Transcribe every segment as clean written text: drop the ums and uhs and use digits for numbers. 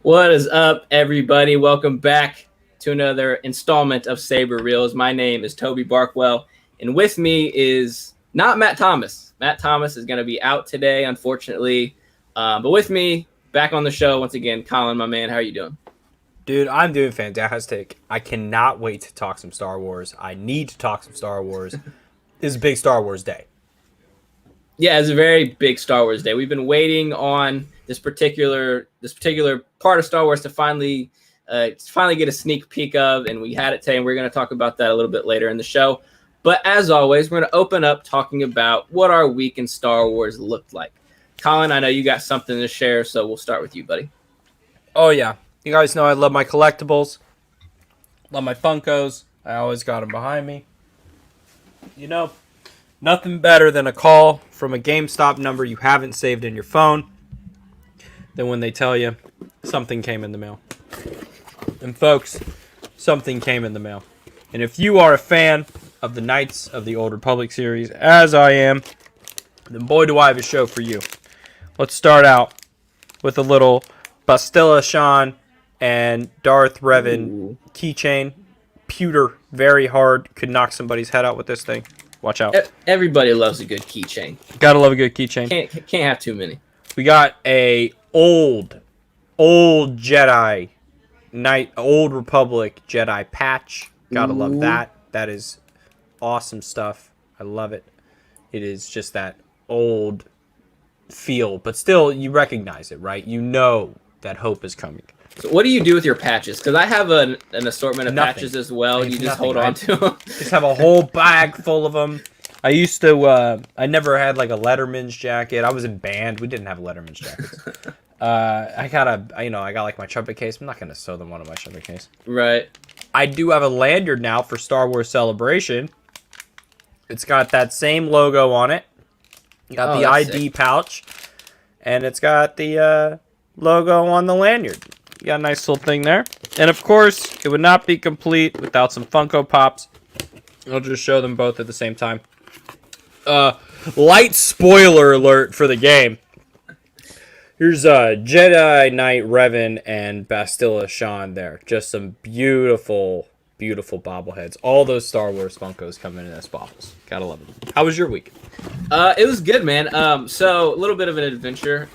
What is up, everybody? Welcome back to another installment of Saber Reels. My name is Toby Barkwell, and with me is not Matt Thomas. Matt Thomas is going to be out today, unfortunately. But with me, back on the show once again, Colin, my man. How are you doing? Dude, I'm doing fantastic. I cannot wait to talk some Star Wars. I need to talk some Star Wars. This is a big Star Wars day. Yeah, it's a very big Star Wars day. We've been waiting on this particular part of Star Wars to finally get a sneak peek of, and we had it today, and we're going to talk about that a little bit later in the show. But as always, we're going to open up talking about what our week in Star Wars looked like. Colin, I know you got something to share, so we'll start with you, buddy. Oh, yeah. You guys know I love my collectibles. Love my Funkos. I always got them behind me. You know, nothing better than a call from a GameStop number you haven't saved in your phone than when they tell you something came in the mail. And folks, something came in the mail. And if you are a fan of the Knights of the Old Republic series, as I am, then boy do I have a show for you. Let's start out with a little Bastilla Shan and Darth Revan keychain. Pewter, very hard. Could knock somebody's head out with this thing. Watch out. Everybody loves a good keychain. Gotta love a good keychain. Can't have too many. We got a old Jedi Knight, Old Republic Jedi patch. Gotta love that. That is awesome stuff. I love it. It is just that old feel, but still you recognize it, right? You know that hope is coming. So what do you do with your patches? Because I have an assortment of Nothing. patches as well. You just Nothing, hold on to them. Just have a whole bag full of them. I used to. I never had like a Letterman's jacket. I was in band. We didn't have Letterman's jackets. I got like my trumpet case. I'm not gonna sew them onto my trumpet case. Right. I do have a lanyard now for Star Wars Celebration. It's got that same logo on it. Got the ID sick. pouch, and it's got the logo on the lanyard. You got a nice little thing there. And of course, it would not be complete without some Funko Pops. I'll just show them both at the same time. Light spoiler alert for the game. Here's Jedi Knight Revan and Bastilla Shan there. Just some beautiful, beautiful bobbleheads. All those Star Wars Funkos come in as bobbles. Gotta love it. How was your week? It was good, man. So a little bit of an adventure.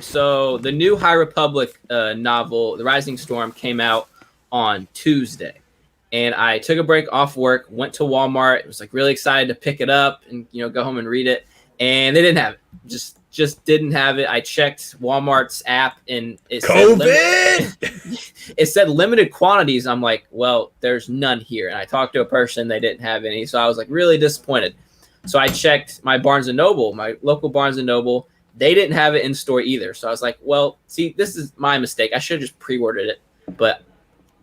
So the new High Republic novel, The Rising Storm, came out on Tuesday, and I took a break off work, went to Walmart. Was like really excited to pick it up and go home and read it, and they didn't have it. Just didn't have it. I checked Walmart's app and it said limited quantities. I'm like, well, there's none here. And I talked to a person, they didn't have any, so I was like really disappointed. So I checked my Barnes & Noble, my local Barnes & Noble. They didn't have it in store either. So I was like, well, see, this is my mistake. I should have just pre-ordered it. But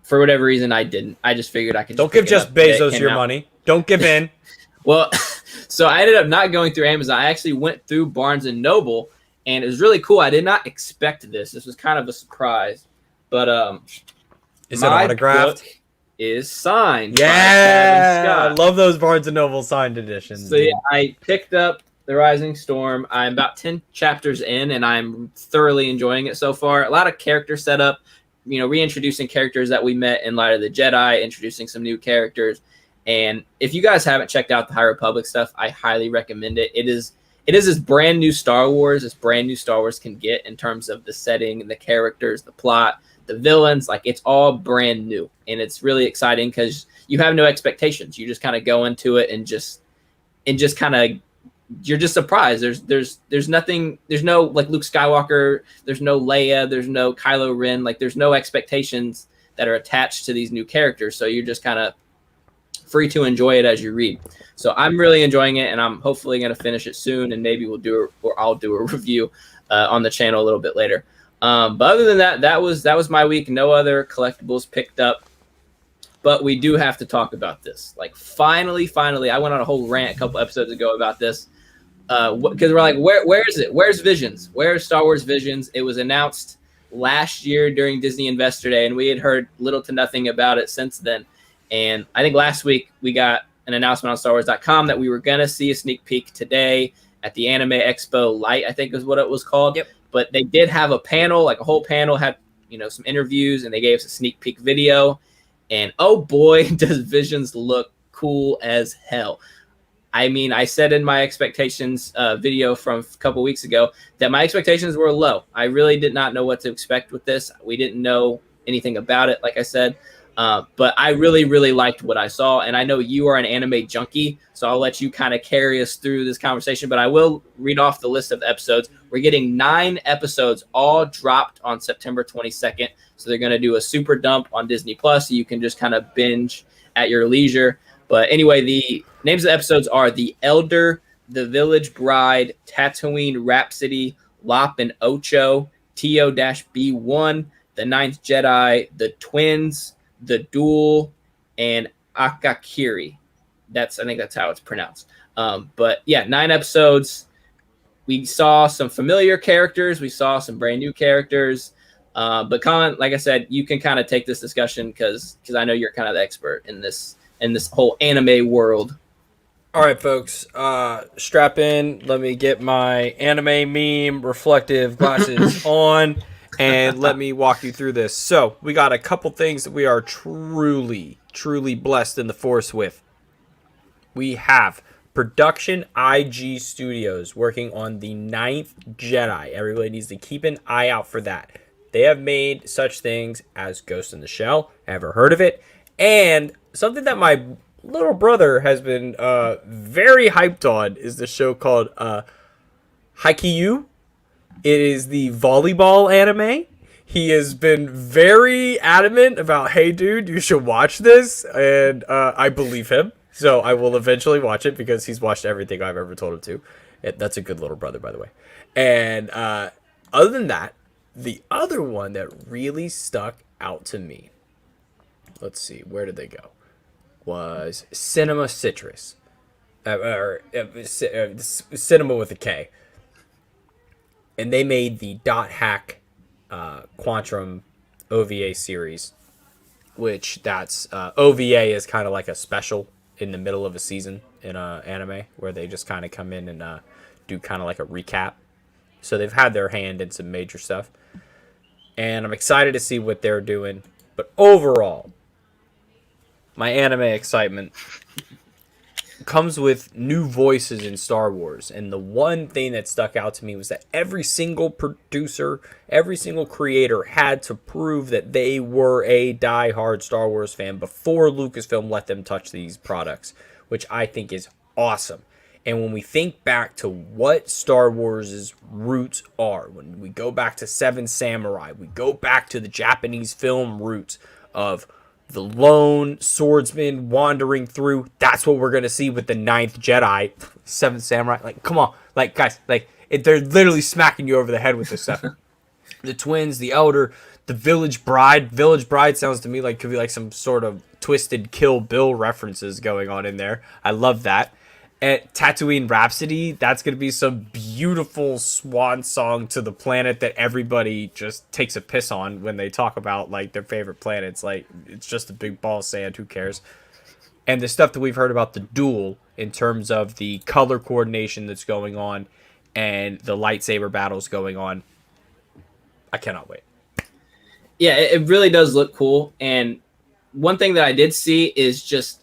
for whatever reason, I didn't. I just figured I could Don't give Jeff Bezos your money. Don't give in. Well, so I ended up not going through Amazon. I actually went through Barnes & Noble, and it was really cool. I did not expect this. This was kind of a surprise. But is it autographed? Book is signed. Yeah, I love those Barnes & Noble signed editions. So yeah, I picked up The Rising Storm. I'm about 10 chapters in, and I'm thoroughly enjoying it so far. A lot of character setup, reintroducing characters that we met in Light of the Jedi, introducing some new characters. And if you guys haven't checked out the High Republic stuff, I highly recommend it. It is this brand new Star Wars, as brand new Star Wars can get in terms of the setting, the characters, the plot, the villains. Like, it's all brand new, and it's really exciting because you have no expectations. You just kind of go into it and just kind of, you're just surprised. There's nothing. There's no like Luke Skywalker. There's no Leia. There's no Kylo Ren. Like, there's no expectations that are attached to these new characters. So you're just kind of free to enjoy it as you read. So I'm really enjoying it, and I'm hopefully going to finish it soon, and maybe I'll do a review on the channel a little bit later. But other than that, that was my week. No other collectibles picked up, but we do have to talk about this. Like, finally, I went on a whole rant a couple episodes ago about this because we're like, where is it? Where's Visions? Where's Star Wars Visions? It was announced last year during Disney Investor Day, and we had heard little to nothing about it since then. And I think last week we got an announcement on StarWars.com that we were going to see a sneak peek today at the Anime Expo Light, I think is what it was called. Yep. But they did have a panel, like a whole panel had, some interviews, and they gave us a sneak peek video. And oh boy, does Visions look cool as hell. I mean, I said in my expectations video from a couple weeks ago that my expectations were low. I really did not know what to expect with this. We didn't know anything about it, like I said. But I really, really liked what I saw. And I know you are an anime junkie, so I'll let you kind of carry us through this conversation. But I will read off the list of the episodes. We're getting 9 episodes, all dropped on September 22nd. So they're going to do a super dump on Disney Plus, so you can just kind of binge at your leisure. But anyway, the names of the episodes are The Elder, The Village Bride, Tatooine Rhapsody, Lop and Ocho, TO-B1, The Ninth Jedi, The Twins, The Duel, and Akakiri. I think that's how it's pronounced. But yeah, 9 episodes. We saw some familiar characters. We saw some brand new characters. But Colin, like I said, you can kind of take this discussion because I know you're kind of the expert in this whole anime world. All right, folks, strap in. Let me get my anime meme reflective glasses on, and let me walk you through this. So we got a couple things that we are truly, truly blessed in the Force with. We have Production IG Studios working on the Ninth Jedi. Everybody needs to keep an eye out for that. They have made such things as Ghost in the Shell. Ever heard of it? And something that my little brother has been very hyped on is the show called Haikyuu. It is the volleyball anime. He has been very adamant about, hey, dude, you should watch this. And I believe him. So I will eventually watch it because he's watched everything I've ever told him to. That's a good little brother, by the way. And other than that, the other one that really stuck out to me, let's see, where did they go? Was Cinema Citrus. Cinema with a K. And they made the Dot Hack Quantum OVA series, which that's OVA is kind of like a special in the middle of a season in anime where they just kind of come in and do kind of like a recap. So they've had their hand in some major stuff. And I'm excited to see what they're doing. But overall, my anime excitement comes with new voices in Star Wars. And the one thing that stuck out to me was that every single producer, every single creator had to prove that they were a diehard Star Wars fan before Lucasfilm let them touch these products, which I think is awesome. And when we think back to what Star Wars' roots are, when we go back to Seven Samurai, we go back to the Japanese film roots of the lone swordsman wandering through. That's what we're going to see with the Ninth Jedi, Seven Samurai. Like, come on. Like, guys, like, they're literally smacking you over the head with this stuff. The Twins, the Elder, the Village Bride. Village Bride sounds to me like could be like some sort of twisted Kill Bill references going on in there. I love that. And Tatooine Rhapsody, that's going to be some beautiful swan song to the planet that everybody just takes a piss on when they talk about like their favorite planets. Like, it's just a big ball of sand, who cares? And the stuff that we've heard about the Duel in terms of the color coordination that's going on and the lightsaber battles going on. I cannot wait. Yeah, it really does look cool. And one thing that I did see is just,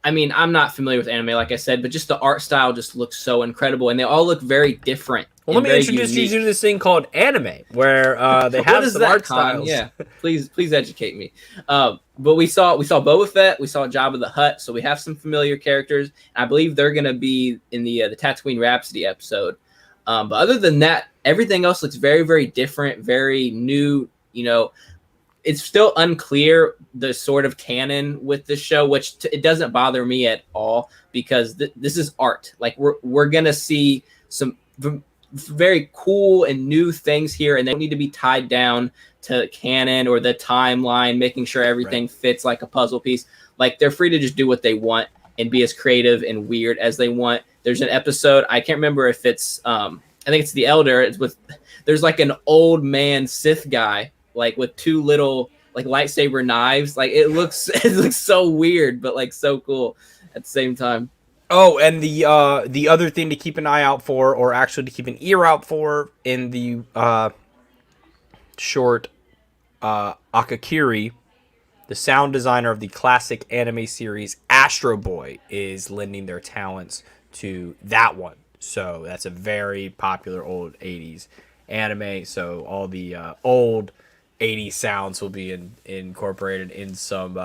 I mean, I'm not familiar with anime, like I said, but just the art style just looks so incredible, and they all look very different. Well, let me introduce you to this thing called anime, where they have some art styles. Yeah, please educate me. But we saw Boba Fett, we saw Jabba the Hutt, so we have some familiar characters. I believe they're going to be in the Tatooine Rhapsody episode. But other than that, everything else looks very, very different, very new. You know, it's still unclear the sort of canon with this show, which it doesn't bother me at all because this is art. Like we're gonna see some very cool and new things here, and they don't need to be tied down to canon or the timeline, making sure everything fits like a puzzle piece. Like they're free to just do what they want and be as creative and weird as they want. There's an episode, I can't remember if it's I think it's The Elder. It's there's like an old man Sith guy, like with 2 little like lightsaber knives. Like it looks so weird, but like so cool at the same time. Oh, and the other thing to keep an eye out for, or actually to keep an ear out for, in the short Akakiri, the sound designer of the classic anime series Astro Boy, is lending their talents to that one. So that's a very popular old 80s anime. So all the old 80s sounds will be incorporated in some.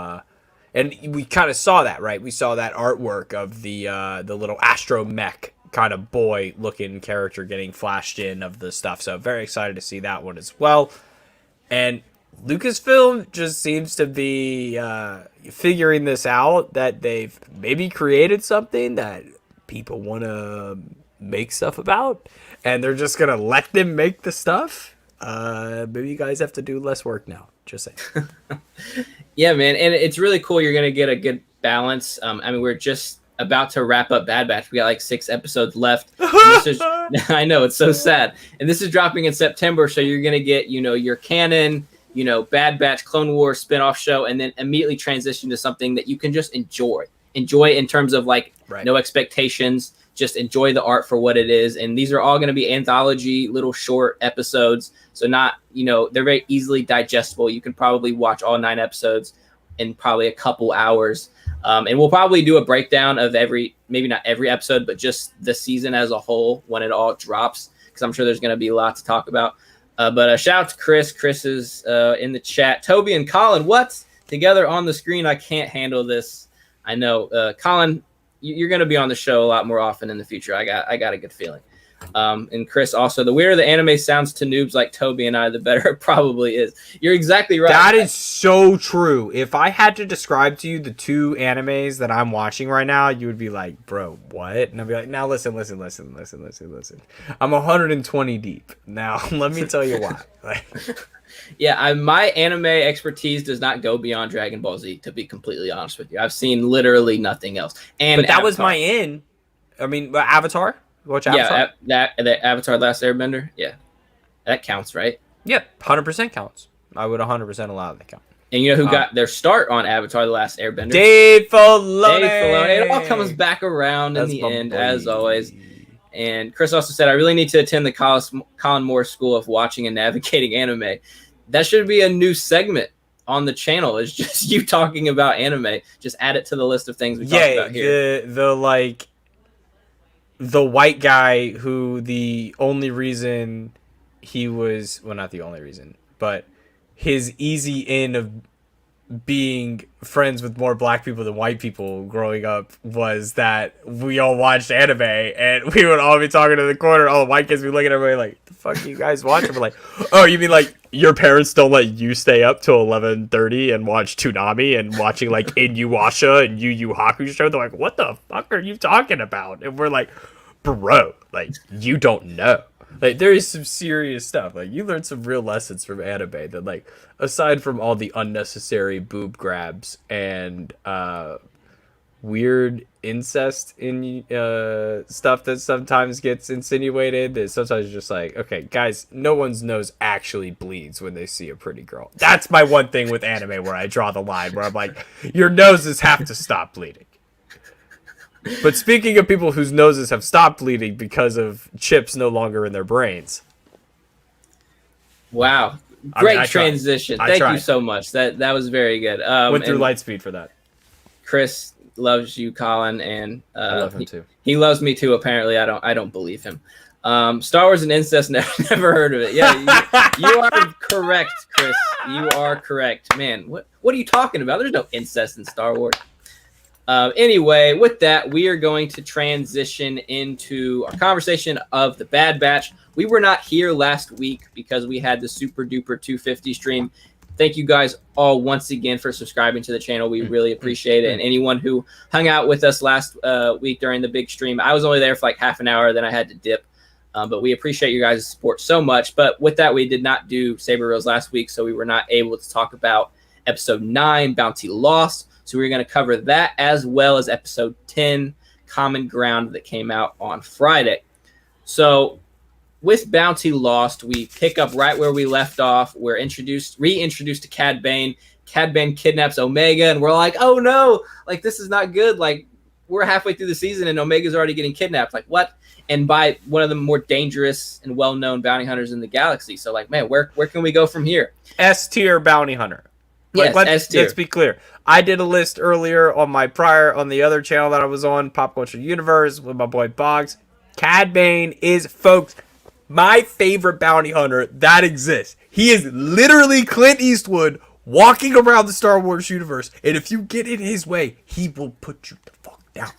And we kind of saw that, right? We saw that artwork of the little Astro Mech kind of boy looking character getting flashed in of the stuff. So very excited to see that one as well. And Lucasfilm just seems to be figuring this out, that they've maybe created something that people want to make stuff about, and they're just going to let them make the stuff. Maybe you guys have to do less work now. Just saying. Yeah, man. And it's really cool. You're going to get a good balance. I mean, we're just about to wrap up Bad Batch. We got like 6 episodes left. I know, it's so sad. And this is dropping in September. So you're going to get, your canon, Bad Batch, Clone Wars spinoff show, and then immediately transition to something that you can just enjoy in terms of like no expectations, just enjoy the art for what it is. And these are all going to be anthology little short episodes. So not, they're very easily digestible. You can probably watch all 9 episodes in probably a couple hours. And we'll probably do a breakdown of maybe not every episode, but just the season as a whole when it all drops, because I'm sure there's going to be a lot to talk about. But shout out to Chris. Chris is in the chat. Toby and Colin, what? Together on the screen. I can't handle this. I know. Colin, you're going to be on the show a lot more often in the future. I got a good feeling. And Chris also, the weirder the anime sounds to noobs like Toby and I, the better it probably is. You're exactly right. That is so true. If I had to describe to you the 2 animes that I'm watching right now, you would be like, bro, what? And I'd be like, now listen. I'm 120 deep. Now, let me tell you why. Yeah, my anime expertise does not go beyond Dragon Ball Z, to be completely honest with you. I've seen literally nothing else. And but that was my in. I mean, Avatar? Watch Avatar? Yeah, the Avatar Last Airbender. Yeah, that counts, right? Yeah, 100% counts. I would 100% allow that count. And you know who got their start on Avatar The Last Airbender? Dave Filoni. It all comes back around in the end, as always. And Chris also said, I really need to attend the Colin Moore School of Watching and Navigating Anime. That should be a new segment on the channel. It's just you talking about anime. Just add it to the list of things we talked about here. The white guy who the only reason he was, well, not the only reason, but his easy in of being friends with more black people than white people growing up was that we all watched anime, and we would all be talking in the corner. All the white kids would be looking at everybody like, the fuck you guys watching? We're like, oh, you mean like your parents don't let you stay up till 11:30 and watch Toonami and watching like Inuyasha and Yu Yu Hakusho? They're like, what the fuck are you talking about? And we're like, bro, like, you don't know. Like, there is some serious stuff. Like, you learn some real lessons from anime that, like, aside from all the unnecessary boob grabs and weird incest in stuff that sometimes gets insinuated, that sometimes you're just like, okay, guys, no one's nose actually bleeds when they see a pretty girl. That's my one thing with anime where I draw the line, where I'm like, your noses have to stop bleeding. But speaking of people whose noses have stopped bleeding because of chips no longer in their brains. Wow. Great transition. Thank you so much. That was very good. Went through Lightspeed for that. Chris loves you, Colin, and I love him too. He loves me too, apparently. I don't believe him. Star Wars and incest, never heard of it. Yeah, you are correct, Chris. You are correct. Man, what are you talking about? There's no incest in Star Wars. Anyway, with that, we are going to transition into our conversation of the Bad Batch. We were not here last week because we had the Super Duper 250 stream. Thank you guys all once again for subscribing to the channel. We really appreciate it. And anyone who hung out with us last week during the big stream, I was only there for like half an hour, then I had to dip. But we appreciate you guys' support so much. But with that, we did not do Saber Reels last week, so we were not able to talk about episode 9, Bounty Lost. So we're going to cover that as well as episode 10, Common Ground, that came out on Friday. So with Bounty Lost, we pick up right where we left off. We're reintroduced to Cad Bane. Cad Bane kidnaps Omega, and we're like, oh no, like this is not good. Like we're halfway through the season and Omega's already getting kidnapped. Like, what? And by one of the more dangerous and well-known bounty hunters in the galaxy. So, like, man, where can we go from here? S tier bounty hunter. Like, Yes, S tier. Let's be clear. I did a list earlier on the other channel that I was on, Pop Culture Universe, with my boy Boggs. Cad Bane is, folks, my favorite bounty hunter that exists. He is literally Clint Eastwood walking around the Star Wars universe, and if you get in his way, he will put you the fuck down.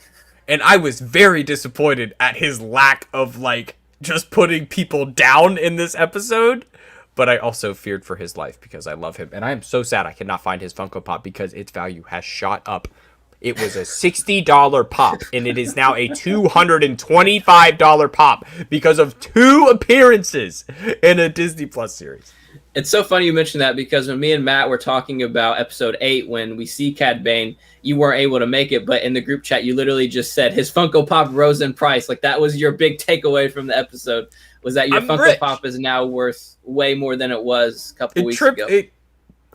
And I was very disappointed at his lack of, like, just putting people down in this episode. But I also feared for his life because I love him. And I am so sad I cannot find his Funko Pop because its value has shot up. It was a $60 pop, and it is now a $225 pop because of 2 appearances in a Disney Plus series. It's so funny you mentioned that because when me and Matt were talking about episode 8, when we see Cad Bane, you weren't able to make it, but in the group chat, you literally just said his Funko Pop rose in price. Like, that was your big takeaway from the episode, was that your Funko rich. Pop is now worth way more than it was a couple weeks ago. It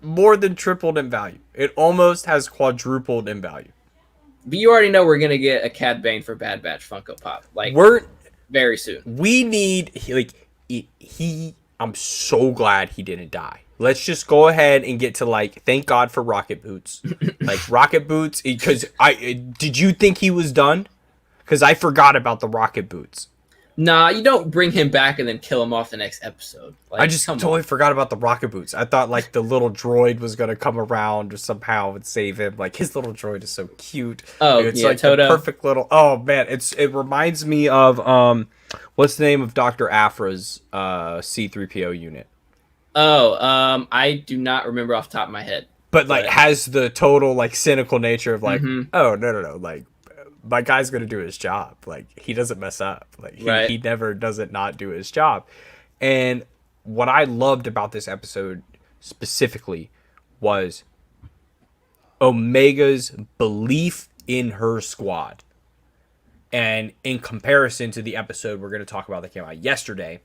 more than tripled in value. It almost has quadrupled in value. But you already know we're going to get a Cad Bane for Bad Batch Funko Pop. Like, very soon. We need, I'm so glad he didn't die. Let's just go ahead and get to, like, thank God for Rocket Boots. Like, Rocket Boots, because did you think he was done? Because I forgot about the Rocket Boots. Nah, you don't bring him back and then kill him off the next episode. Like, I just totally forgot about the Rocket Boots. I thought, like, the little droid was going to come around or somehow and save him. Like, his little droid is so cute. Oh, it's yeah, like Toto. The perfect little... Oh, man, it reminds me of, what's the name of Dr. Afra's C-3PO unit? Oh, I do not remember off the top of my head. But, like, has the total, like, cynical nature of, like, oh, no, like, my guy's going to do his job. Like, he doesn't mess up. Like, he never doesn't not do his job. And what I loved about this episode specifically was Omega's belief in her squad. And in comparison to the episode we're going to talk about that came out yesterday,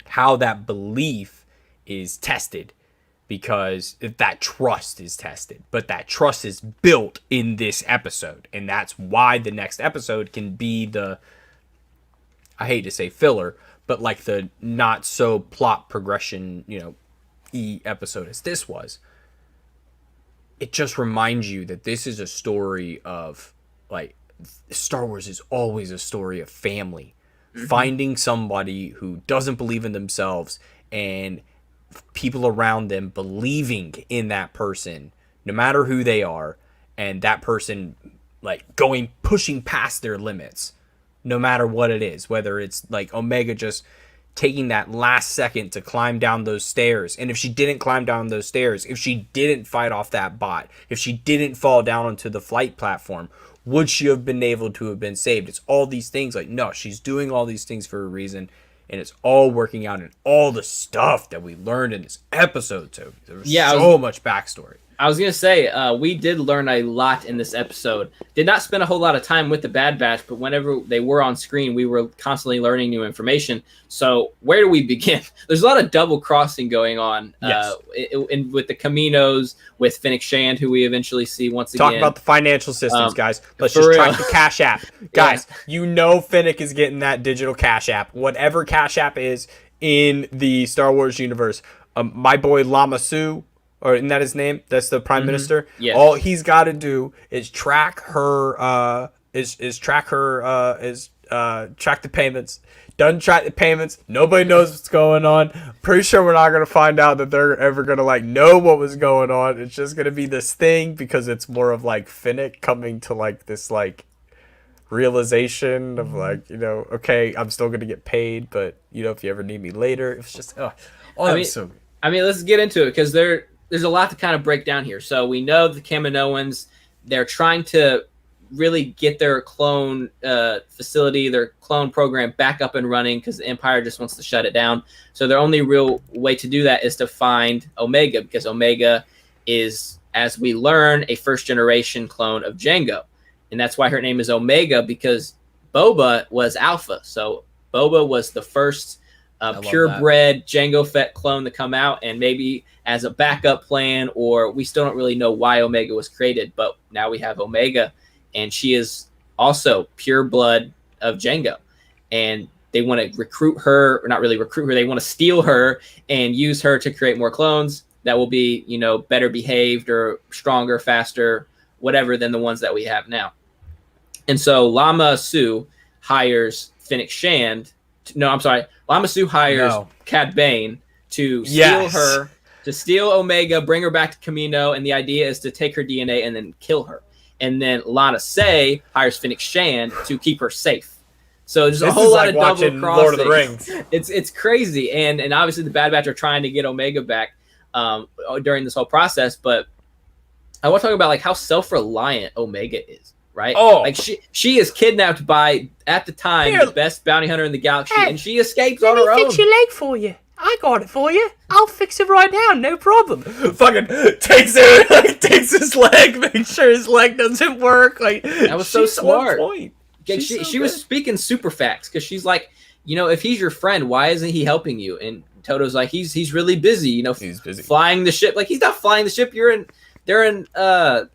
how that belief is tested. Because that trust is tested. But that trust is built in this episode. And that's why the next episode can be the, I hate to say filler, but like the not so plot progression, episode as this was. It just reminds you that this is a story of, like, Star Wars is always a story of family. Mm-hmm. Finding somebody who doesn't believe in themselves and people around them believing in that person, no matter who they are, and that person, like, pushing past their limits, no matter what it is, whether it's like Omega just taking that last second to climb down those stairs. And if she didn't climb down those stairs, if she didn't fight off that bot, if she didn't fall down onto the flight platform, would she have been able to have been saved? It's all these things. Like, no, she's doing all these things for a reason. And it's all working out, and all the stuff that we learned in this episode, too. There was so much backstory. I was going to say, we did learn a lot in this episode. Did not spend a whole lot of time with the Bad Batch, but whenever they were on screen, we were constantly learning new information. So where do we begin? There's a lot of double crossing going on with the Caminos, with Fennec Shand, who we eventually see once again. Talk about the financial systems, guys. Let's just track the Cash App. Guys, Fennec is getting that digital Cash App. Whatever Cash App is in the Star Wars universe. My boy Lama Su, or isn't that his name? That's the Prime Minister. Yes. All he's got to do is track her. Track the payments. Doesn't track the payments. Nobody knows what's going on. Pretty sure we're not gonna find out that they're ever gonna, like, know what was going on. It's just gonna be this thing because it's more of, like, Fennec coming to, like, this, like, realization of, like, okay, I'm still gonna get paid, but if you ever need me later, it's just so good. I mean, let's get into it because there's a lot to kind of break down here. So we know the Kaminoans, they're trying to really get their clone facility, their clone program back up and running because the Empire just wants to shut it down. So their only real way to do that is to find Omega, because Omega is, as we learn, a first-generation clone of Jango. And that's why her name is Omega, because Boba was Alpha. So Boba was the first purebred Jango Fett clone to come out, and maybe as a backup plan, or we still don't really know why Omega was created, but now we have Omega, and she is also pure blood of Django, and they want to recruit her, or not really recruit her. They want to steal her and use her to create more clones that will be, better behaved or stronger, faster, whatever than the ones that we have now. And so Lama Su hires Fennec Shand. No, I'm sorry. Lama Su hires Cad Bane to steal her, to steal Omega, bring her back to Camino, and the idea is to take her DNA and then kill her. And then Lana Say hires Fennec Shand to keep her safe. So there's a whole lot of double crossing. Lord of the Rings. It's crazy, and obviously the Bad Batch are trying to get Omega back during this whole process. But I want to talk about like how self-reliant Omega is. Right? Oh, like she is kidnapped by, at the time, the best bounty hunter in the galaxy, and she escapes on her own. Let me fix your leg for you. I got it for you. I'll fix it right now, no problem. Fucking takes his leg, makes sure his leg doesn't work. Like, that was so smart. She was speaking super facts, because she's like, if he's your friend, why isn't he helping you? And Toto's like, he's really busy. He's busy flying the ship. Like, he's not flying the ship. They're in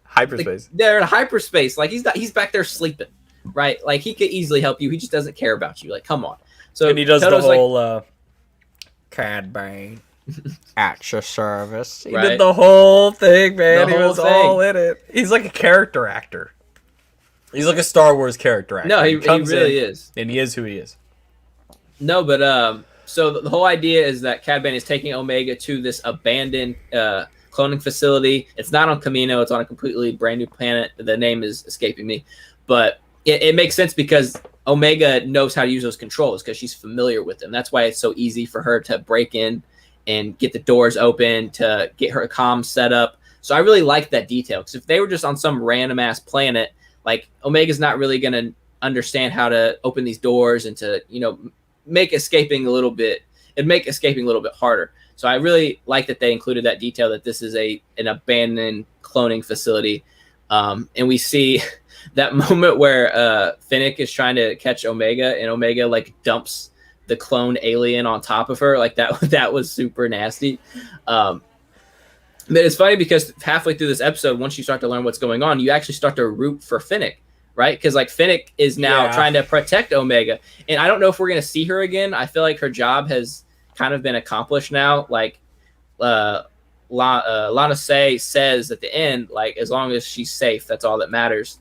hyperspace. They're in hyperspace. Like, he's back there sleeping, right? Like, he could easily help you. He just doesn't care about you. Like, come on. So and he does Toto's the whole Cad Bane at your service. He did the whole thing, man. He was all in it. He's like a character actor. He's like a Star Wars character actor. No, he really is. And he is who he is. No, but so the whole idea is that Cad Bane is taking Omega to this abandoned cloning facility. It's not on Camino. It's on a completely brand new planet. The name is escaping me. But it makes sense because Omega knows how to use those controls because she's familiar with them. That's why it's so easy for her to break in and get the doors open, to get her comms set up. So I really like that detail, because if they were just on some random ass planet, like, Omega's not really going to understand how to open these doors and to, make escaping a little bit harder. So I really like that they included that detail, that this is an abandoned cloning facility. And we see that moment where Fennec is trying to catch Omega, and Omega like dumps the clone alien on top of her. Like, that was super nasty. But it's funny because halfway through this episode, once you start to learn what's going on, you actually start to root for Fennec, right? Because like Fennec is now trying to protect Omega, and I don't know if we're gonna see her again. I feel like her job has kind of been accomplished now. Like, Lana Say says at the end, like, as long as she's safe, that's all that matters.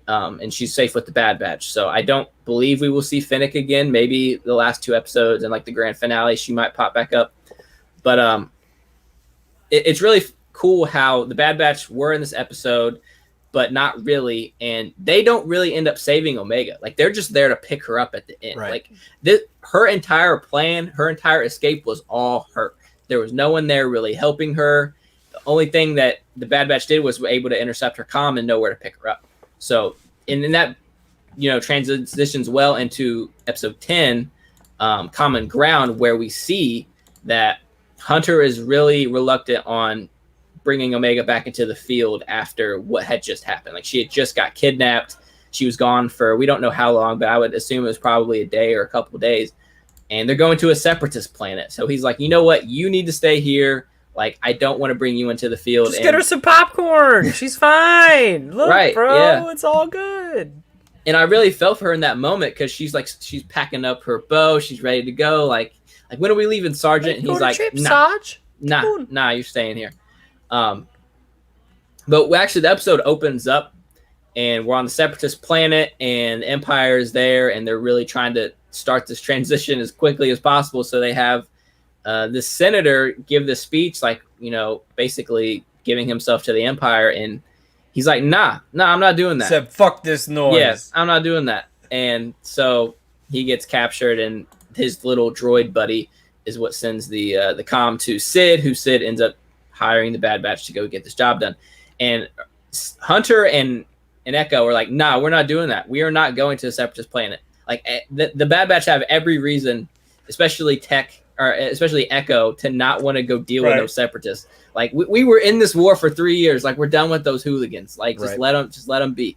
And she's safe with the Bad Batch. So I don't believe we will see Fennec again. Maybe the last 2 episodes and like the grand finale, she might pop back up. But it's really cool how the Bad Batch were in this episode, but not really. And they don't really end up saving Omega. Like, they're just there to pick her up at the end. Right. Like, her entire plan, her entire escape was all her. There was no one there really helping her. The only thing that the Bad Batch did was able to intercept her comm and know where to pick her up. So, in that, transitions well into episode 10, Common Ground, where we see that Hunter is really reluctant on bringing Omega back into the field after what had just happened. Like, she had just got kidnapped. She was gone for, we don't know how long, but I would assume it was probably a day or a couple of days. And they're going to a separatist planet. So he's like, you know what? You need to stay here. Like, I don't want to bring you into the field. Just get her some popcorn. She's fine. Look, right, bro, yeah. It's all good. And I really felt for her in that moment, because she's packing up her bow. She's ready to go. Like when are we leaving, Sergeant? And he's like, Sarge? Nah, you're staying here. But actually, the episode opens up, and we're on the separatist planet, and the Empire is there, and they're really trying to start this transition as quickly as possible. So they have this senator give this speech, like, basically giving himself to the Empire, and he's like, nah, I'm not doing that. Said, fuck this noise. Yes, I'm not doing that. And so he gets captured, and his little droid buddy is what sends the comm to Sid, who Sid ends up hiring the Bad Batch to go get this job done. And Hunter and Echo are like, nah, we're not doing that. We are not going to the separatist planet. Like, the Bad Batch have every reason, especially Echo, to not want to go deal with those separatists. Like, we were in this war for 3 years. Like, we're done with those hooligans. Like, just let them be.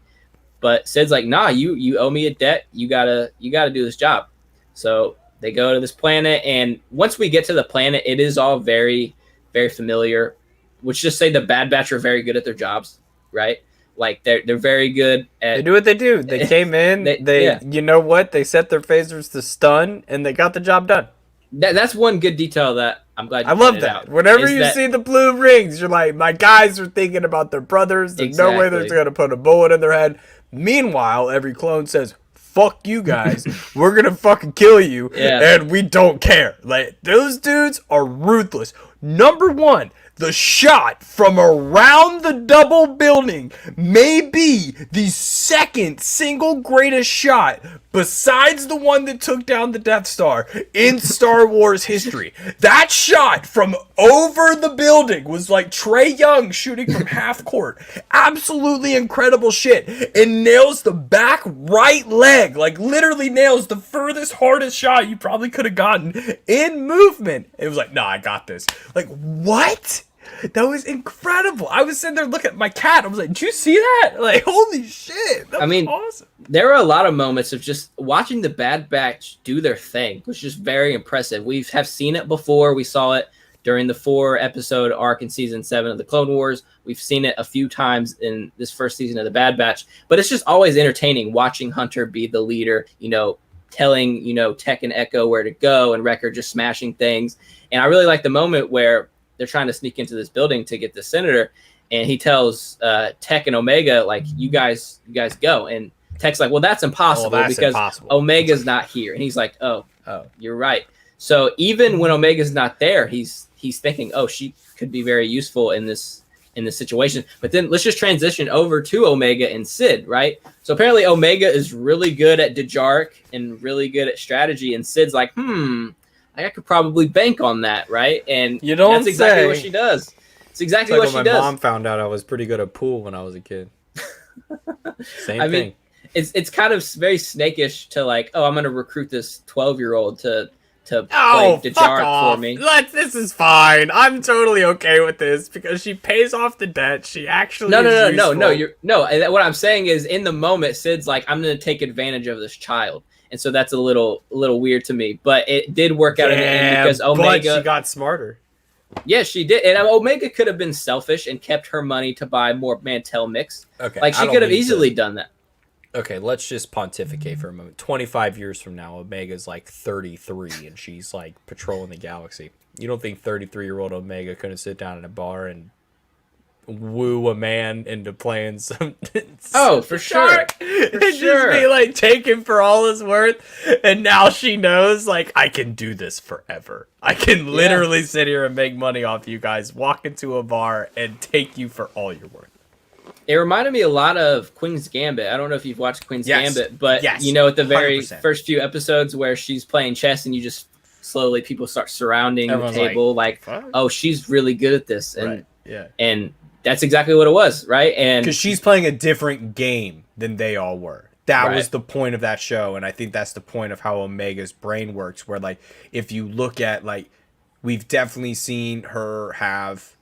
But Sid's like, nah, you owe me a debt. You gotta do this job. So they go to this planet, and once we get to the planet, it is all very, very familiar. Which just say the Bad Batch are very good at their jobs, right? Like they're very good at. They do what they do. They came in. They you know what? They set their phasers to stun, and they got the job done. That's one good detail that I'm glad you I love pointed that. out, Whenever is you that- see the blue rings, you're like, my guys are thinking about their brothers. There's no way they're Exactly. going to put a bullet in their head. Meanwhile, every clone says, fuck you guys. We're going to fucking kill you. Yeah. And we don't care. Like, those dudes are ruthless. Number one, the shot from around the double building may be the second single greatest shot besides the one that took down the Death Star in Star Wars history. That shot from over the building was like Trae Young shooting from half court. Absolutely incredible shit. And nails the back right leg. Like literally nails the furthest, hardest shot you probably could have gotten in movement. It was like, nah, I got this. Like, what? That was incredible. I was sitting there looking at my cat. I was like, did you see that? Like, holy shit. That was awesome. There were a lot of moments of just watching the Bad Batch do their thing, which is very impressive. We have seen it before. We saw it during the 4-episode arc in season 7 of the Clone Wars. We've seen it a few times in this first season of the Bad Batch, but it's just always entertaining watching Hunter be the leader, telling, Tech and Echo where to go, and Wrecker just smashing things. And I really like the moment where they're trying to sneak into this building to get the senator, and he tells Tech and Omega, like, you guys go. And Tech's like, well, that's impossible because Omega's not here. And he's like, oh, you're right. So even when Omega's not there, he's thinking, oh, she could be very useful in this situation. But then let's just transition over to Omega and Sid, right? So apparently Omega is really good at Dejarik and really good at strategy, and Sid's like, I could probably bank on that, right? And that's exactly what she does. It's exactly what she does. My mom found out I was pretty good at pool when I was a kid. Same thing. Mean, it's kind of very snakish to like, oh, I'm going to recruit this 12-year-old to play Dejarik for me. This is fine. I'm totally okay with this because she pays off the debt. She actually no. What I'm saying is, in the moment, Sid's like, I'm going to take advantage of this child. And so that's a little weird to me, but it did work out in the end because Omega. But she got smarter. Yeah, she did, and Omega could have been selfish and kept her money to buy more Mantel mix. Okay, like she could have easily done that. Okay, let's just pontificate for a moment. 25 years from now, Omega's like 33, and she's like patrolling the galaxy. You don't think 33-year-old Omega couldn't sit down in a bar and woo a man into playing some for sure. Just be like, take him for all his worth, and now she knows, like, I can do this forever. I can literally sit here and make money off you guys, walk into a bar and take you for all you're worth. It reminded me a lot of Queen's Gambit. I don't know if you've watched Queen's Gambit, but at the very 100%. First few episodes where she's playing chess and you just slowly people start surrounding the table, like oh, she's really good at this, and and that's exactly what it was, right? And because she's playing a different game than they all were. That was the point of that show, and I think that's the point of how Omega's brain works, where, like, if you look at, like, we've definitely seen her have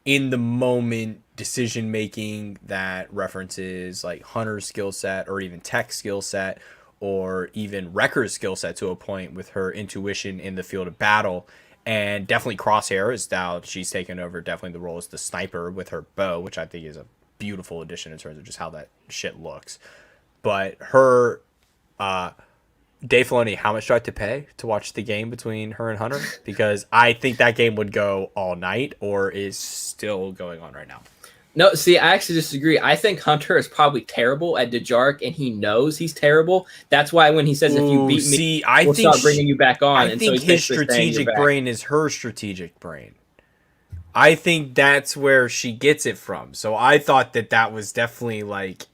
in the moment decision making that references, like, Hunter's skill set or even Tech's skill set or even Wrecker's skill set to a point with her intuition in the field of battle. And definitely Crosshair is now she's taken over definitely the role as the sniper with her bow, which I think is a beautiful addition in terms of just how that shit looks. But her, Dave Filoni, how much do I have to pay to watch the game between her and Hunter? Because I think that game would go all night, or is still going on right now. No, see, I actually disagree. I think Hunter is probably terrible at Dejarik, and he knows he's terrible. That's why when he says, if you beat me, we'll start bringing you back on. I think his strategic brain is her strategic brain. I think that's where she gets it from. So I thought that was definitely, like,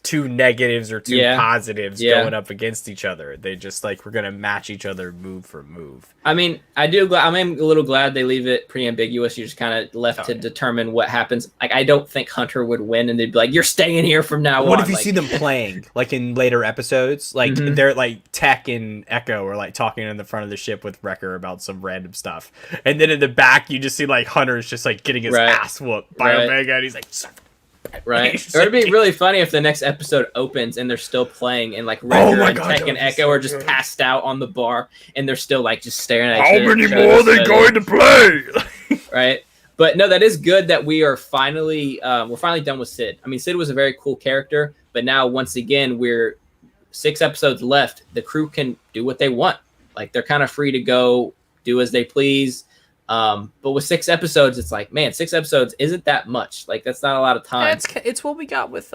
two negatives or two positives going up against each other. They just, like, we're going to match each other move for move. I mean, I'm a little glad they leave it pretty ambiguous. You're just kind of left to determine what happens. Like, I don't think Hunter would win, and they'd be like, you're staying here from now on. What if you see them playing, like, in later episodes? Like, they're, like, Tech and Echo are, like, talking in the front of the ship with Wrecker about some random stuff. And then in the back, you just see, like, Hunter's just, like, getting his ass whooped by Omega, and he's like, right. Or it'd be really funny if the next episode opens and they're still playing, and like Wrecker and Tech and Echo are just passed out on the bar, and they're still like just staring at each other. How many more are they going to play? Right. But no, that is good that we are finally we're finally done with Sid. I mean, Sid was a very cool character, but now once again we're 6 episodes left. The crew can do what they want. Like they're kind of free to go do as they please. But with 6 episodes, it's like, man, 6 episodes isn't that much. Like that's not a lot of time. It's what we got with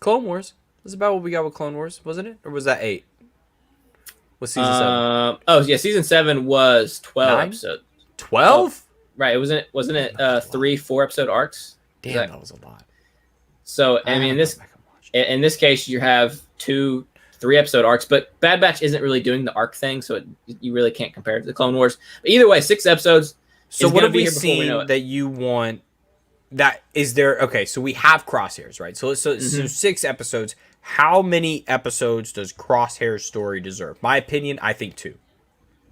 Clone Wars. It's about what we got with Clone Wars, wasn't it? Or was that 8? Was season 7? Oh yeah, season 7 was 12 9? episodes. 12? Right. It wasn't it 3 4-episode arcs? Damn, that was a lot. So I mean, in this case, you have 2 3-episode arcs, but Bad Batch isn't really doing the arc thing, so you really can't compare it to the Clone Wars. But either way, 6 episodes. So what have we seen that you want? That is there? Okay, so we have Crosshairs, right? So 6 episodes. How many episodes does Crosshair's story deserve? My opinion, I think 2,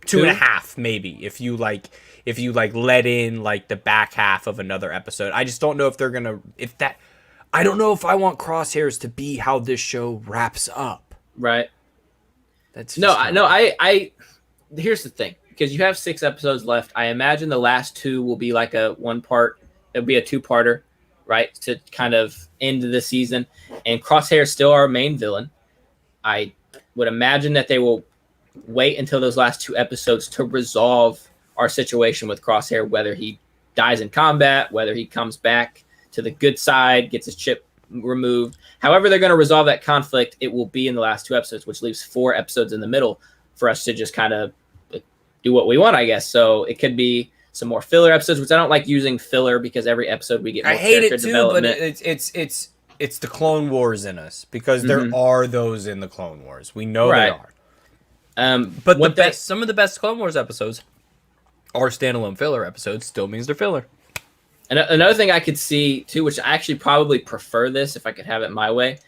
2.5 maybe. If you let in like the back half of another episode, I just don't know if they're gonna. I don't know if I want Crosshairs to be how this show wraps up. Right. That's I here's the thing, because you have 6 episodes left. I imagine the last 2 will be like a 1-part. It'll be a 2-parter, right, to kind of end the season. And Crosshair is still our main villain. I would imagine that they will wait until those last 2 episodes to resolve our situation with Crosshair, whether he dies in combat, whether he comes back to the good side, gets his chip removed. However they're going to resolve that conflict, it will be in the last 2 episodes, which leaves 4 episodes in the middle for us to just kind of do what we want, I guess. So it could be some more filler episodes, which I don't like using filler because every episode we get more character development. I hate it too, but it's the Clone Wars in us, because there are those in the Clone Wars. We know right. they are. But some of the best Clone Wars episodes are standalone filler episodes. Still means they're filler. And another thing I could see too, which I actually probably prefer this if I could have it my way,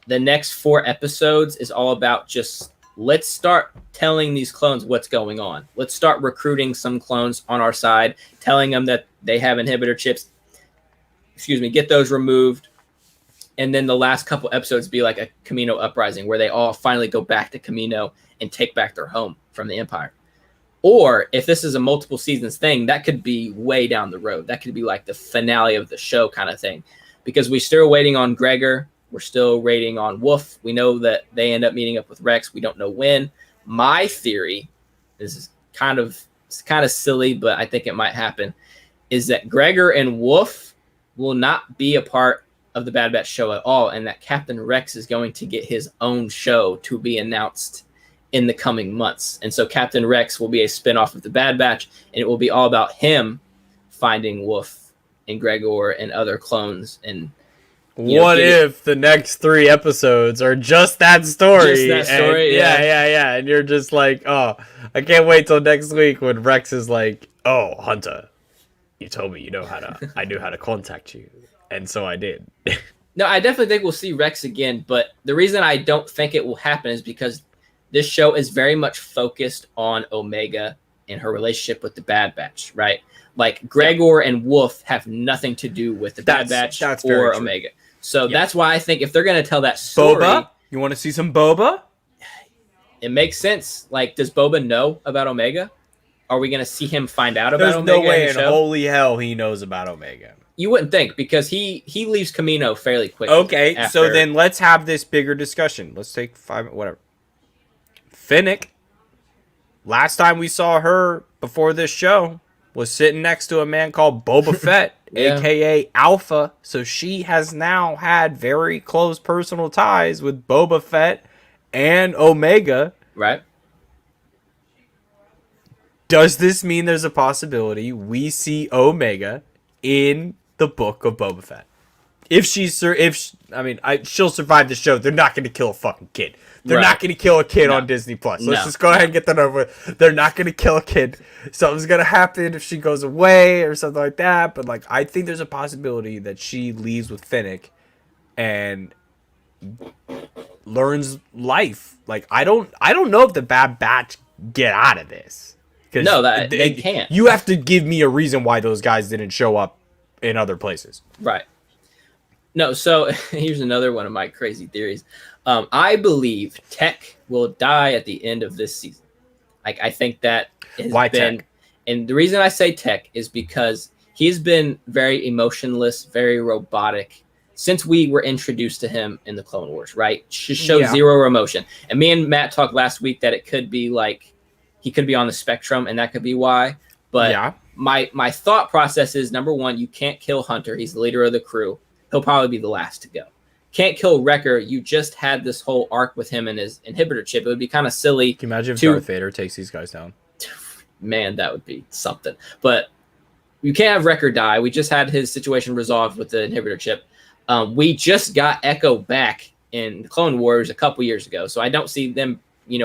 the next 4 episodes is all about just let's start telling these clones what's going on. Let's start recruiting some clones on our side, telling them that they have inhibitor chips. Get those removed. And then the last couple episodes be like a Kamino uprising where they all finally go back to Kamino and take back their home from the Empire. Or if this is a multiple seasons thing, that could be way down the road. That could be like the finale of the show kind of thing. Because we're still waiting on Gregor. We're still waiting on Wolf. We know that they end up meeting up with Rex. We don't know when. My theory, this is kind of silly, but I think it might happen, is that Gregor and Wolf will not be a part of the Bad Batch show at all, and that Captain Rex is going to get his own show to be announced in the coming months. And so Captain Rex will be a spinoff of the Bad Batch, and it will be all about him finding Wolf and Gregor and other clones. And what if the next 3 episodes are just that story? Just that story, yeah. And you're just like, oh, I can't wait till next week when Rex is like, oh, Hunter, you told me I knew how to contact you. And so I did. No, I definitely think we'll see Rex again. But the reason I don't think it will happen is because this show is very much focused on Omega and her relationship with the Bad Batch, right? Like Gregor and Wolf have nothing to do with the Bad Batch or Omega. So that's why I think if they're going to tell that story... Boba? You want to see some Boba? It makes sense. Like, does Boba know about Omega? Are we going to see him find out about Omega? There's no way in holy hell he knows about Omega. You wouldn't think, because he leaves Kamino fairly quickly. Okay, so then let's have this bigger discussion. Let's take 5... whatever. Finnick, last time we saw her before this show, was sitting next to a man called Boba Fett, a.k.a. Alpha. So she has now had very close personal ties with Boba Fett and Omega. Right. Does this mean there's a possibility we see Omega in the book of Boba Fett? She'll survive the show. They're not going to kill a fucking kid. They're not going to kill a kid on Disney Plus. Let's just go ahead and get that over with. They're not going to kill a kid. Something's going to happen if she goes away or something like that. But I think there's a possibility that she leaves with Finnick and learns life. I don't know if the Bad Batch get out of this. No, they can't. You have to give me a reason why those guys didn't show up in other places. Right. No, so here's another one of my crazy theories. I believe Tech will die at the end of this season. I think that has Why been... Tech? And the reason I say Tech is because he's been very emotionless, very robotic since we were introduced to him in the Clone Wars, right? Just shows zero emotion. And me and Matt talked last week that it could be like he could be on the spectrum, and that could be why. But my thought process is, number one, you can't kill Hunter. He's the leader of the crew. He'll probably be the last to go. Can't kill Wrecker. You just had this whole arc with him and his inhibitor chip. It would be kind of silly. Can you imagine if Darth Vader takes these guys down? Man, that would be something. But you can't have Wrecker die. We just had his situation resolved with the inhibitor chip. We just got Echo back in Clone Wars a couple years ago. So I don't see them,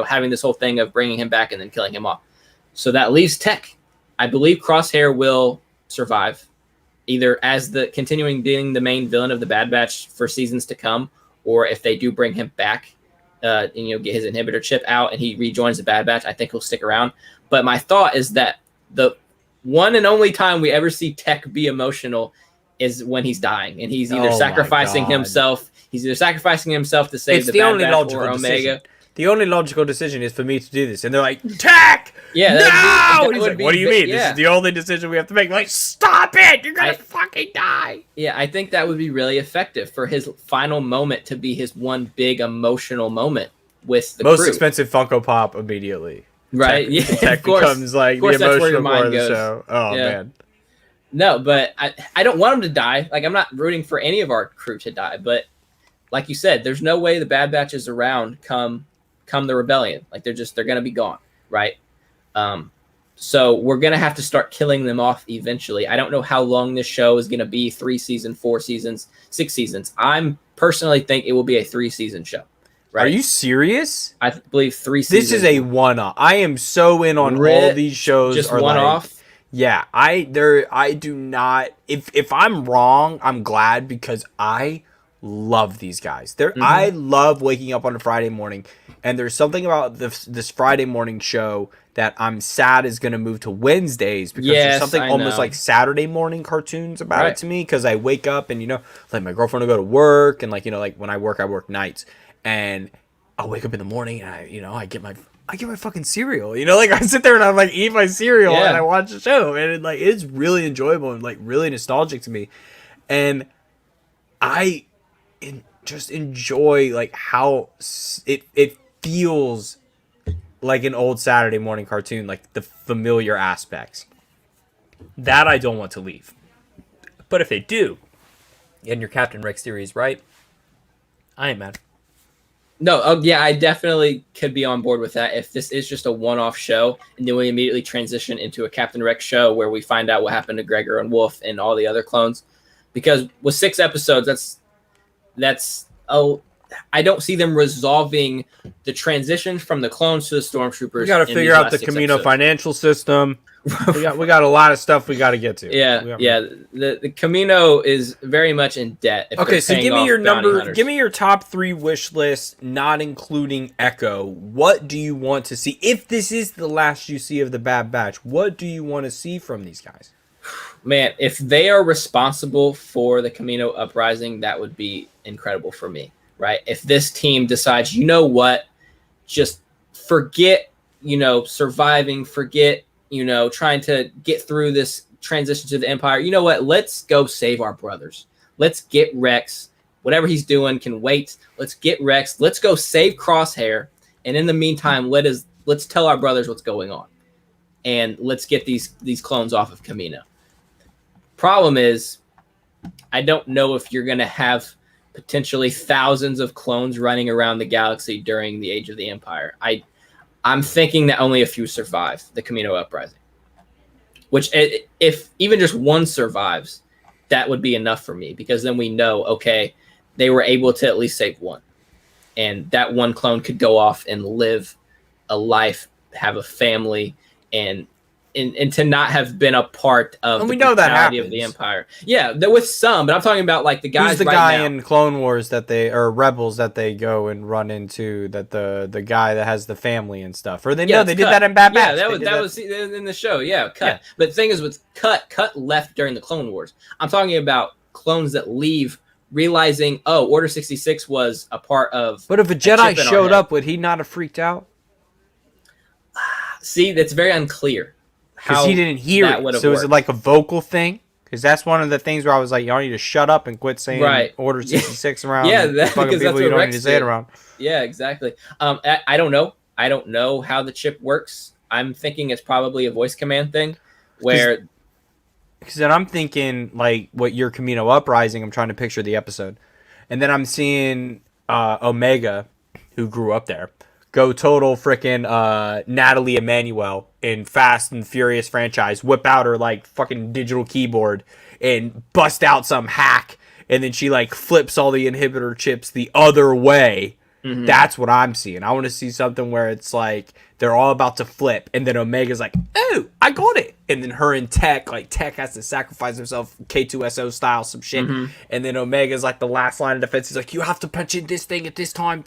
having this whole thing of bringing him back and then killing him off. So that leaves Tech. I believe Crosshair will survive, either as the continuing being the main villain of the Bad Batch for seasons to come, or if they do bring him back, and get his inhibitor chip out and he rejoins the Bad Batch, I think he'll stick around. But my thought is that the one and only time we ever see Tech be emotional is when he's dying, and he's either sacrificing himself. He's either sacrificing himself to save the Bad Batch or Omega. Decision. The only logical decision is for me to do this, and they're like, "Tech, yeah, no!" He's like, "What do you mean? This is the only decision we have to make." Like, stop it! You're gonna fucking die. Yeah, I think that would be really effective for his final moment to be his one big emotional moment with the most crew. Expensive Funko Pop immediately. Right? Tech becomes like the emotional part of the show. Oh man. No, but I don't want him to die. Like, I'm not rooting for any of our crew to die. But like you said, there's no way the Bad Batch is around come the rebellion. Like, they're going to be gone, right? So we're going to have to start killing them off eventually. I don't know how long this show is going to be, 3 seasons, 4 seasons, 6 seasons. I'm personally think it will be a 3-season show. Right? Are you serious? I believe 3 seasons. This is a one-off. I am so in on all these shows. Just one-off? Yeah, I do not. If I'm wrong, I'm glad, because I love these guys. I love waking up on a Friday morning, and there's something about this Friday morning show that I'm sad is going to move to Wednesdays, because there's something almost like Saturday morning cartoons about it to me, because I wake up and like my girlfriend will go to work, and like when I work nights, and I'll wake up in the morning and I get my fucking cereal, like I sit there and I'm like eat my cereal and I watch the show, and it's really enjoyable and like really nostalgic to me, and I just enjoy like how it feels like an old Saturday morning cartoon, like the familiar aspects that I don't want to leave. But if they do, and your Captain Rex theory is right, I ain't mad. No, I definitely could be on board with that if this is just a one-off show, and then we immediately transition into a Captain Rex show where we find out what happened to Gregor and Wolf and all the other clones. Because with 6 episodes, I don't see them resolving the transition from the clones to the stormtroopers. We got to figure out the Camino financial system. we got a lot of stuff we got to get to. The Camino is very much in debt. Okay, so give me your number. Give me your top 3 wish list, not including Echo. What do you want to see? If this is the last you see of the Bad Batch, what do you want to see from these guys? Man, if they are responsible for the Camino uprising, that would be incredible for me, right? If this team decides, just forget, surviving, forget, trying to get through this transition to the Empire. You know what? Let's go save our brothers. Let's get Rex. Whatever he's doing can wait. Let's get Rex. Let's go save Crosshair. And in the meantime, let's tell our brothers what's going on. And let's get these clones off of Camino. Problem is, I don't know if you're going to have potentially thousands of clones running around the galaxy during the Age of the Empire. I'm thinking that only a few survive the Camino uprising. Which, if even just one survives, that would be enough for me, because then we know, okay, they were able to at least save one. And that one clone could go off and live a life, have a family, and to not have been a part of we know that happens. Of the Empire. Yeah, with some, but I'm talking about like the guys. Who's the guy in Clone Wars or Rebels that they go and run into, that the guy that has the family and stuff? Or they did that in Bad Batch. Yeah, that was in the show. Yeah, Cut. Yeah. But the thing is, with Cut left during the Clone Wars. I'm talking about clones that leave realizing, Order 66 was a part of. But if a Jedi showed up, would he not have freaked out? See, that's very unclear. Because he didn't hear it. So is it like a vocal thing? Because that's one of the things where I was like, y'all need to shut up and quit saying Right. Order 66 around Yeah, fucking because that's people you what don't Rex need to say it did. around. Yeah, exactly. I don't know. I don't know how the chip works. I'm thinking it's probably a voice command thing where. Because then I'm thinking, like, what your Camino Uprising, I'm trying to picture the episode. And then I'm seeing Omega, who grew up there, go total freaking Natalie Emmanuel in Fast and Furious franchise, whip out her, like, fucking digital keyboard and bust out some hack. And then she, like, flips all the inhibitor chips the other way. Mm-hmm. That's what I'm seeing. I want to see something where it's like they're all about to flip, and then Omega's like, "Oh, I got it," and then her and Tech has to sacrifice himself, K2SO style, some shit, and then Omega's like the last line of defense. He's like, "You have to punch in this thing at this time."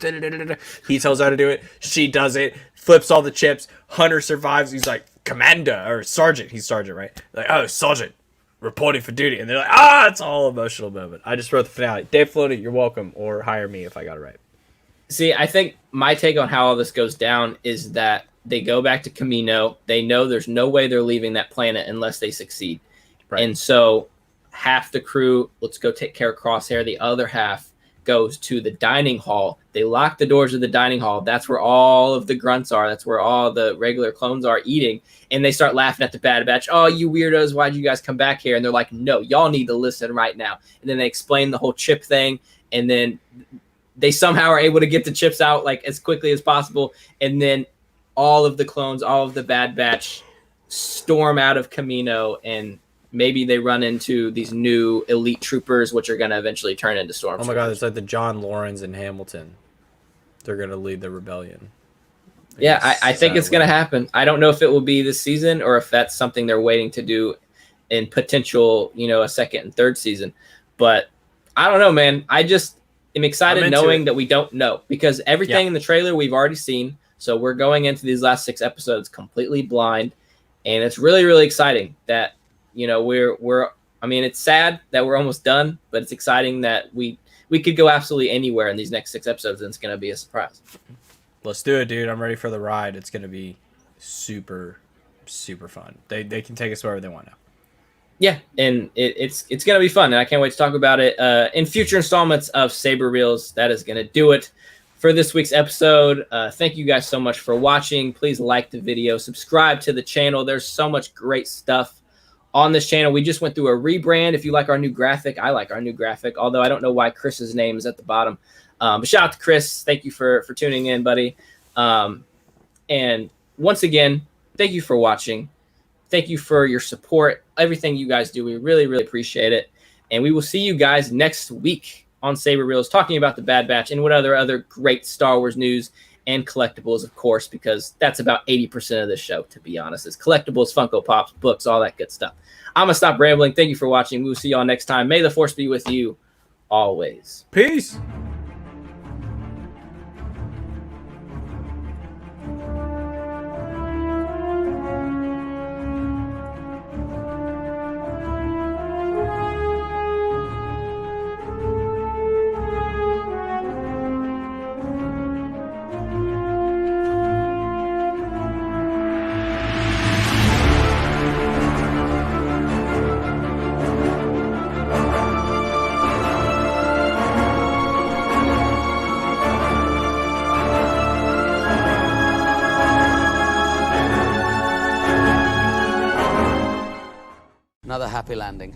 He tells her how to do it. She does it. Flips all the chips. Hunter survives. He's like, "Commander or Sergeant." He's Sergeant, right? Like, "Oh, Sergeant, reporting for duty," and they're like, it's all emotional moment. I just wrote the finale. Dave Filoni, you're welcome, or hire me if I got it right. See, I think my take on how all this goes down is that they go back to Camino. They know there's no way they're leaving that planet unless they succeed. Right. And so half the crew, let's go take care of Crosshair. The other half goes to the dining hall. They lock the doors of the dining hall. That's where all of the grunts are. That's where all the regular clones are eating. And they start laughing at the Bad Batch. "Oh, you weirdos, why'd you guys come back here?" And they're like, "No, y'all need to listen right now." And then they explain the whole chip thing. And then they somehow are able to get the chips out like as quickly as possible, and then all of the clones, all of the Bad Batch storm out of Camino, and maybe they run into these new elite troopers, which are going to eventually turn into stormtroopers. Oh my god, it's like the John Lawrence in Hamilton. They're going to lead the rebellion. Yeah, I think it's going to happen. I don't know if it will be this season or if that's something they're waiting to do in potential, a second and third season. But I don't know, man. I'm excited knowing that we don't know, because everything in the trailer we've already seen. So we're going into these last 6 episodes completely blind, and it's really, really exciting that it's sad that we're almost done, but it's exciting that we could go absolutely anywhere in these next 6 episodes, and it's going to be a surprise. Let's do it, dude. I'm ready for the ride. It's going to be super, super fun. They can take us wherever they want now. Yeah, and it's going to be fun, and I can't wait to talk about it in future installments of Saber Reels. That is going to do it for this week's episode. Thank you guys so much for watching. Please like the video, subscribe to the channel. There's so much great stuff on this channel. We just went through a rebrand. If you like our new graphic, I like our new graphic, although I don't know why Chris's name is at the bottom. But shout out to Chris. Thank you for tuning in, buddy. And once again, thank you for watching. Thank you for your support, everything you guys do. We really, really appreciate it. And we will see you guys next week on Saber Reels, talking about the Bad Batch and what other great Star Wars news and collectibles, of course, because that's about 80% of this show, to be honest. It's collectibles, Funko Pops, books, all that good stuff. I'm going to stop rambling. Thank you for watching. We will see y'all next time. May the Force be with you always. Peace. Another happy landing.